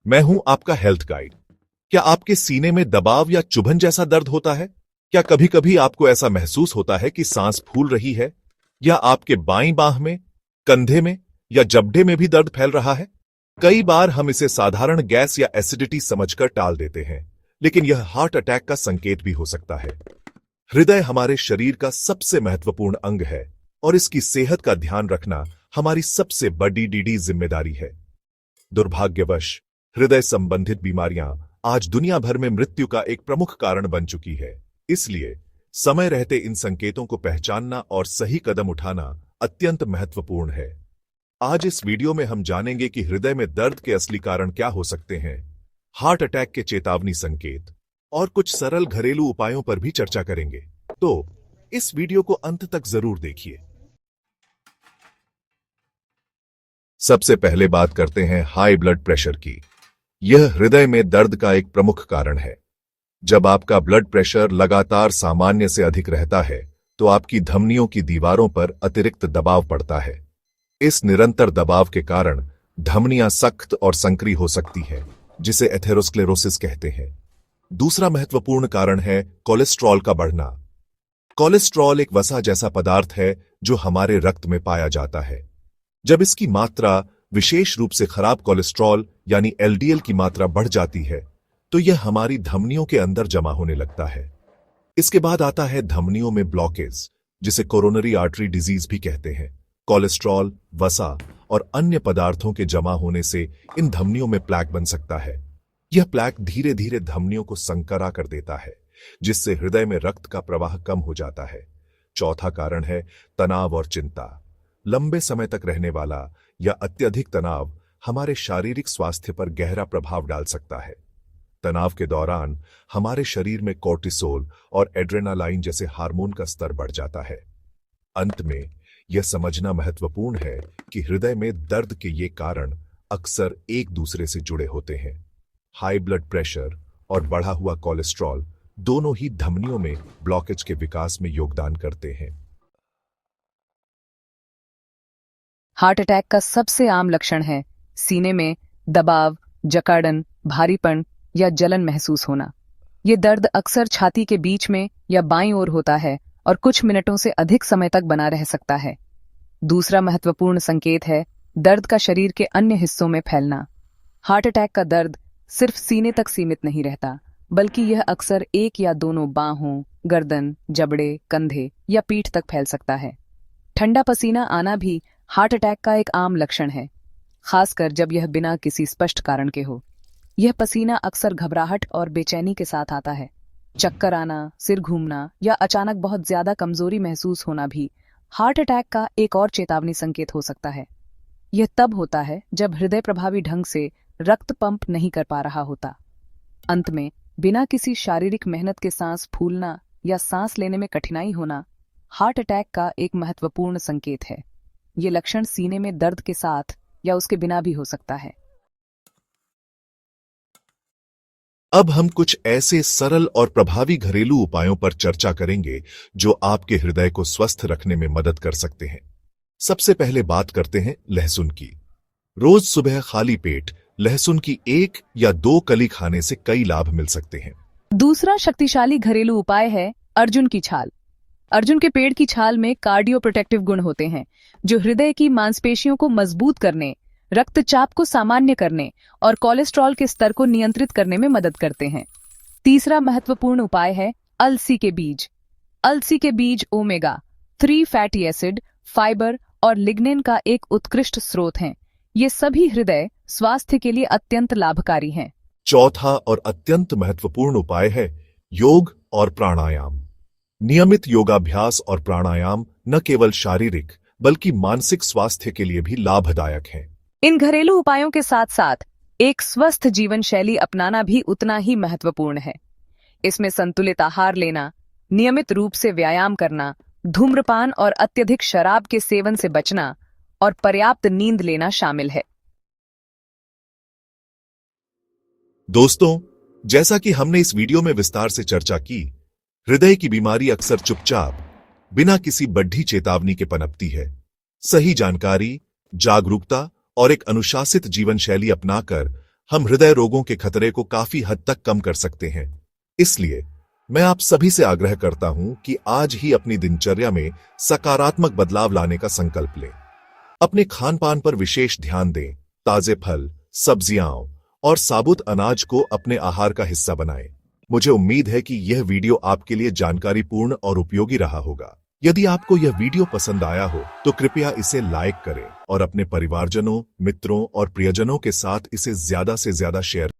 मैं हूं आपका हेल्थ गाइड। क्या आपके सीने में दबाव या चुभन जैसा दर्द होता है? क्या कभी कभी आपको ऐसा महसूस होता है कि सांस फूल रही है, या आपके बाईं बांह में, कंधे में या जबड़े में भी दर्द फैल रहा है? कई बार हम इसे साधारण गैस या एसिडिटी समझकर टाल देते हैं, लेकिन यह हार्ट अटैक का संकेत भी हो सकता है। हृदय हमारे शरीर का सबसे महत्वपूर्ण अंग है और इसकी सेहत का ध्यान रखना हमारी सबसे बड़ी जिम्मेदारी है। दुर्भाग्यवश हृदय संबंधित बीमारियां आज दुनिया भर में मृत्यु का एक प्रमुख कारण बन चुकी है। इसलिए समय रहते इन संकेतों को पहचानना और सही कदम उठाना अत्यंत महत्वपूर्ण है। आज इस वीडियो में हम जानेंगे कि हृदय में दर्द के असली कारण क्या हो सकते हैं, हार्ट अटैक के चेतावनी संकेत और कुछ सरल घरेलू उपायों पर भी चर्चा करेंगे। तो इस वीडियो को अंत तक जरूर देखिए। सबसे पहले बात करते हैं हाई ब्लड प्रेशर की। यह हृदय में दर्द का एक प्रमुख कारण है। जब आपका ब्लड प्रेशर लगातार सामान्य से अधिक रहता है, तो आपकी धमनियों की दीवारों पर अतिरिक्त दबाव पड़ता है। इस निरंतर दबाव के कारण धमनियां सख्त और संकरी हो सकती हैं, जिसे एथेरोस्क्लेरोसिस कहते हैं। दूसरा महत्वपूर्ण कारण है कोलेस्ट्रॉल का बढ़ना। कोलेस्ट्रॉल एक वसा जैसा पदार्थ है जो हमारे रक्त में पाया जाता है। जब इसकी मात्रा, विशेष रूप से खराब कोलेस्ट्रॉल यानी एलडीएल की मात्रा बढ़ जाती है, तो यह हमारी धमनियों के अंदर जमा होने लगता है। इसके बाद आता है धमनियों में ब्लॉकेज, जिसे कोरोनरी आर्टरी डिजीज भी कहते हैं। कोलेस्ट्रॉल, वसा और अन्य पदार्थों के जमा होने से इन धमनियों में प्लैक बन सकता है। यह प्लैक धीरे धीरे धमनियों को संकरा कर देता है, जिससे हृदय में रक्त का प्रवाह कम हो जाता है। चौथा कारण है तनाव और चिंता। लंबे समय तक रहने वाला या अत्यधिक तनाव हमारे शारीरिक स्वास्थ्य पर गहरा प्रभाव डाल सकता है। तनाव के दौरान हमारे शरीर में कोर्टिसोल और एड्रेनालाइन जैसे हार्मोन का स्तर बढ़ जाता है। अंत में यह समझना महत्वपूर्ण है कि हृदय में दर्द के ये कारण अक्सर एक दूसरे से जुड़े होते हैं। हाई ब्लड प्रेशर और बढ़ा हुआ कोलेस्ट्रॉल दोनों ही धमनियों में ब्लॉकेज के विकास में योगदान करते हैं। हार्ट अटैक का सबसे आम लक्षण है सीने में दबाव, जकड़न, भारीपन या जलन महसूस होना। ये दर्द अक्सर छाती के बीच में या बाईं ओर होता है और कुछ मिनटों से अधिक समय तक बना रह सकता है। दूसरा महत्वपूर्ण संकेत है दर्द का शरीर के अन्य हिस्सों में फैलना। हार्ट अटैक का दर्द सिर्फ सीने तक सीमित नहीं रहता, बल्कि यह अक्सर एक या दोनों बाहों, गर्दन, जबड़े, कंधे या पीठ तक फैल सकता है। ठंडा पसीना आना भी हार्ट अटैक का एक आम लक्षण है, खासकर जब यह बिना किसी स्पष्ट कारण के हो। यह पसीना अक्सर घबराहट और बेचैनी के साथ आता है। चक्कर आना, सिर घूमना या अचानक बहुत ज्यादा कमजोरी महसूस होना भी हार्ट अटैक का एक और चेतावनी संकेत हो सकता है। यह तब होता है जब हृदय प्रभावी ढंग से रक्त पंप नहीं कर पा रहा होता। अंत में, बिना किसी शारीरिक मेहनत के सांस फूलना या सांस लेने में कठिनाई होना हार्ट अटैक का एक महत्वपूर्ण संकेत है। ये लक्षण सीने में दर्द के साथ या उसके बिना भी हो सकता है। अब हम कुछ ऐसे सरल और प्रभावी घरेलू उपायों पर चर्चा करेंगे जो आपके हृदय को स्वस्थ रखने में मदद कर सकते हैं। सबसे पहले बात करते हैं लहसुन की। रोज सुबह खाली पेट लहसुन की 1 या 2 कली खाने से कई लाभ मिल सकते हैं। दूसरा शक्तिशाली घरेलू उपाय है अर्जुन की छाल। अर्जुन के पेड़ की छाल में कार्डियो प्रोटेक्टिव गुण होते हैं, जो हृदय की मांसपेशियों को मजबूत करने, रक्तचाप को सामान्य करने और कोलेस्ट्रॉल के स्तर को नियंत्रित करने में मदद करते हैं। तीसरा महत्वपूर्ण उपाय है अलसी के बीज। अलसी के बीज ओमेगा 3 फैटी एसिड, फाइबर और लिग्निन का एक उत्कृष्ट स्रोत हैं। ये सभी हृदय स्वास्थ्य के लिए अत्यंत लाभकारी हैं। चौथा और अत्यंत महत्वपूर्ण उपाय है योग और प्राणायाम। नियमित योगाभ्यास और प्राणायाम न केवल शारीरिक बल्कि मानसिक स्वास्थ्य के लिए भी लाभदायक हैं। इन घरेलू उपायों के साथ साथ एक स्वस्थ जीवन शैली अपनाना भी उतना ही महत्वपूर्ण है। इसमें संतुलित आहार लेना, नियमित रूप से व्यायाम करना, धूम्रपान और अत्यधिक शराब के सेवन से बचना और पर्याप्त नींद लेना शामिल है। दोस्तों, जैसा कि हमने इस वीडियो में विस्तार से चर्चा की, हृदय की बीमारी अक्सर चुपचाप, बिना किसी बड़ी चेतावनी के पनपती है। सही जानकारी, जागरूकता और एक अनुशासित जीवन शैली अपनाकर हम हृदय रोगों के खतरे को काफी हद तक कम कर सकते हैं। इसलिए मैं आप सभी से आग्रह करता हूं कि आज ही अपनी दिनचर्या में सकारात्मक बदलाव लाने का संकल्प लें। अपने खान पान पर विशेष ध्यान दें, ताजे फल, सब्जियां और साबुत अनाज को अपने आहार का हिस्सा बनाएं। मुझे उम्मीद है कि यह वीडियो आपके लिए जानकारीपूर्ण और उपयोगी रहा होगा। यदि आपको यह वीडियो पसंद आया हो तो कृपया इसे लाइक करें और अपने परिवारजनों, मित्रों और प्रियजनों के साथ इसे ज्यादा से ज्यादा शेयर